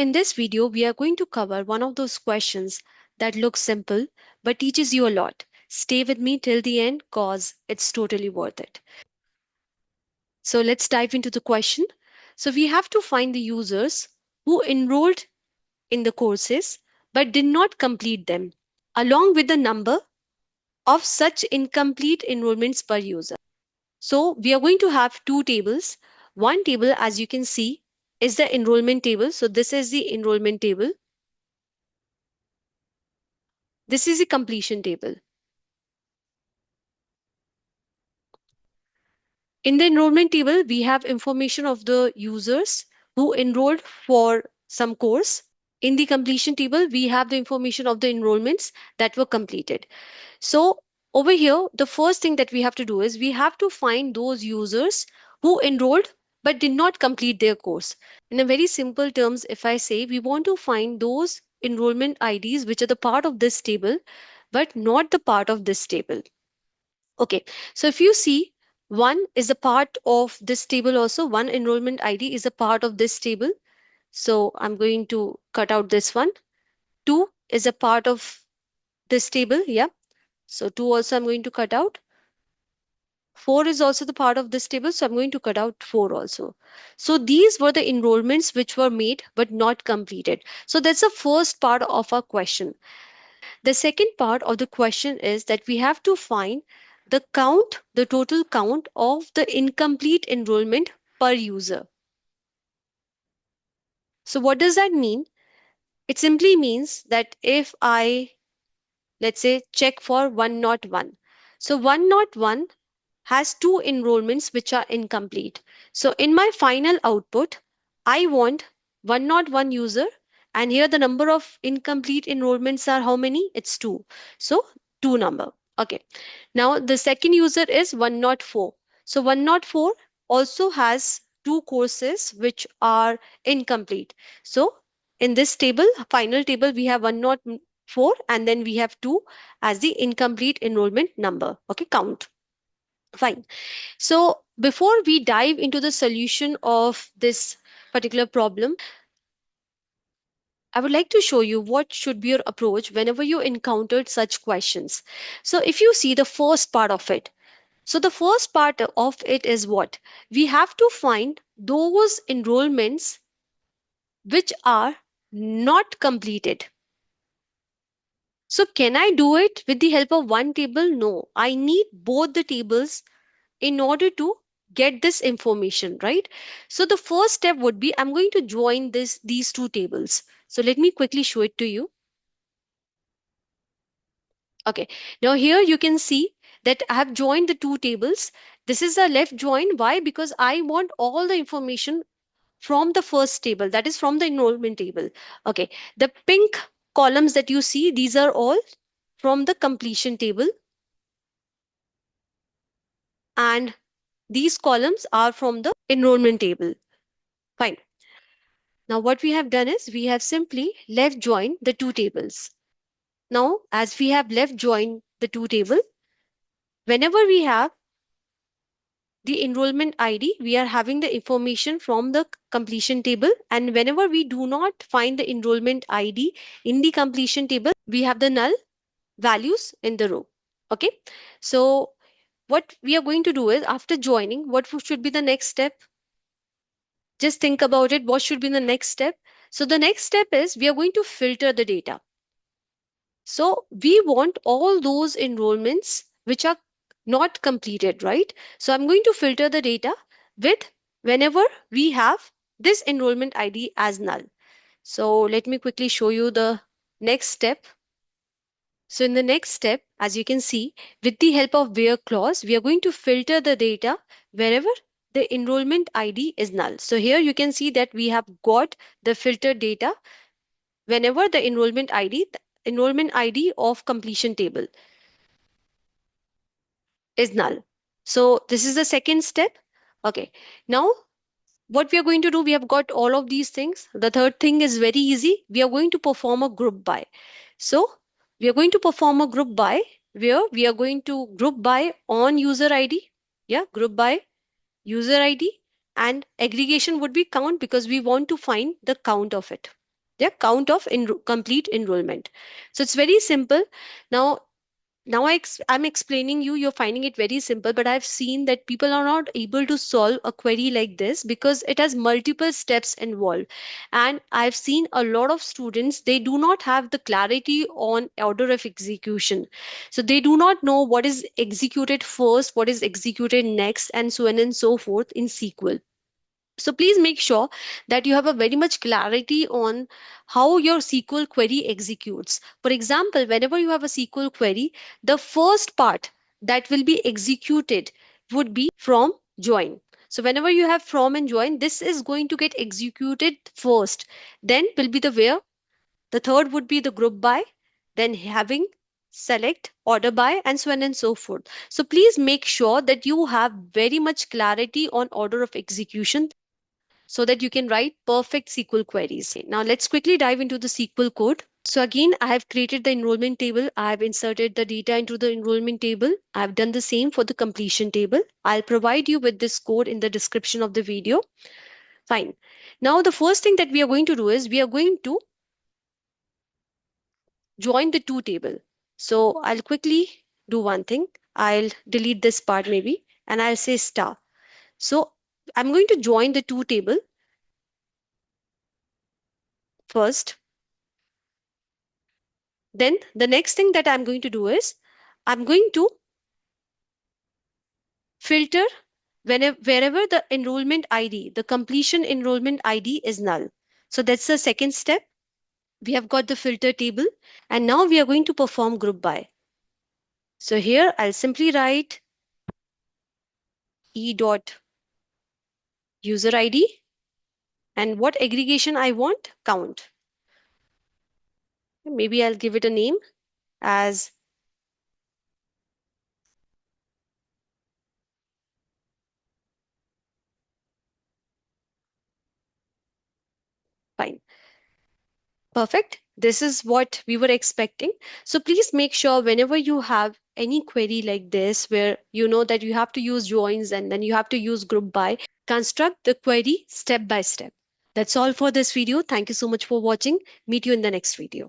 In this video, we are going to cover one of those questions that looks simple but teaches you a lot. Stay with me till the end cause it's totally worth it. So let's dive into the question. So we have to find the users who enrolled in the courses but did not complete them, along with the number of such incomplete enrollments per user. So we are going to have two tables. One table, as you can see, is the enrollment table. So this is the enrollment table. This is the completion table. In the enrollment table, we have information of the users who enrolled for some course. In the completion table, we have the information of the enrollments that were completed. So over here, the first thing that we have to do is we have to find those users who enrolled but did not complete their course. In a very simple terms, if I say we want to find those enrollment IDs which are the part of this table but not the part of this table. Okay, so if you see, one is a part of this table also, one enrollment ID is a part of this table. So I'm going to cut out this one. Two is a part of this table. Yeah. So two also I'm going to cut out. Four is also the part of this table. So I'm going to cut out four also. So these were the enrollments which were made but not completed. So that's the first part of our question. The second part of the question is that we have to find the count, the total count of the incomplete enrollment per user. So what does that mean? It simply means that if I, let's say, check for 101. So 101 has two enrollments which are incomplete. So in my final output, I want 101 user, and here the number of incomplete enrollments are how many? It's two. So two number. Okay. Now the second user is 104. So 104 also has two courses which are incomplete. So in this table, final table, we have 104 and then we have two as the incomplete enrollment number. Okay, count. Fine. So before we dive into the solution of this particular problem, I would like to show you what should be your approach whenever you encountered such questions. So if you see the first part of it, so the first part of it is what? We have to find those enrollments which are not completed. So can I do it with the help of one table? No, I need both the tables in order to get this information, right? So the first step would be I'm going to join these two tables. So let me quickly show it to you. Okay, now here you can see that I have joined the two tables. This is a left join. Why? Because I want all the information from the first table, that is from the enrollment table. Okay, the pink columns that you see, these are all from the completion table, and these columns are from the enrollment table. Fine. Now what we have done is we have simply left joined the two tables. Now as we have left joined the two table, whenever we have the enrollment ID, we are having the information from the completion table, and whenever we do not find the enrollment ID in the completion table, we have the null values in the row. Okay, so what we are going to do is after joining, what should be the next step? Just think about it. What should be the next step? So the next step is we are going to filter the data. So we want all those enrollments which are not completed, right? So I'm going to filter the data with whenever we have this enrollment ID as null. So let me quickly show you the next step. So in the next step, as you can see, with the help of where clause, we are going to filter the data wherever the enrollment ID is null. So here you can see that we have got the filtered data whenever the enrollment ID of completion table is null. So this is the second step. Okay. Now what we are going to do, we have got all of these things. The third thing is very easy. We are going to perform a group by. So we are going to perform a group by where we are going to group by on user ID. Yeah, group by user ID, and aggregation would be count because we want to find the count of it. their count of complete enrollment. So it's very simple. Now, I'm explaining you, you're finding it very simple, but I've seen that people are not able to solve a query like this because it has multiple steps involved. And I've seen a lot of students, they do not have the clarity on order of execution. So they do not know what is executed first, what is executed next, and so on and so forth in SQL. So please make sure that you have a very much clarity on how your SQL query executes. For example, whenever you have a SQL query, the first part that will be executed would be from join. So whenever you have from and join, this is going to get executed first. Then will be the where. The third would be the group by, then having, select, order by, and so on and so forth. So please make sure that you have very much clarity on order of execution so that you can write perfect SQL queries. Now let's quickly dive into the SQL code. So again, I have created the enrollment table. I have inserted the data into the enrollment table. I have done the same for the completion table. I'll provide you with this code in the description of the video. Fine. Now the first thing that we are going to do is we are going to join the two table. So I'll quickly do one thing. I'll delete this part maybe and I'll say star. So I'm going to join the two table first. Then the next thing that I'm going to do is I'm going to filter wherever the enrollment ID, the completion enrollment ID is null. So that's the second step. We have got the filter table and now we are going to perform group by. So here I'll simply write e dot user ID and what aggregation I want, count. Maybe I'll give it a name as fine. Perfect. This is what we were expecting. So please make sure whenever you have any query like this, where you know that you have to use joins and then you have to use group by, construct the query step by step. That's all for this video. Thank you so much for watching. Meet you in the next video.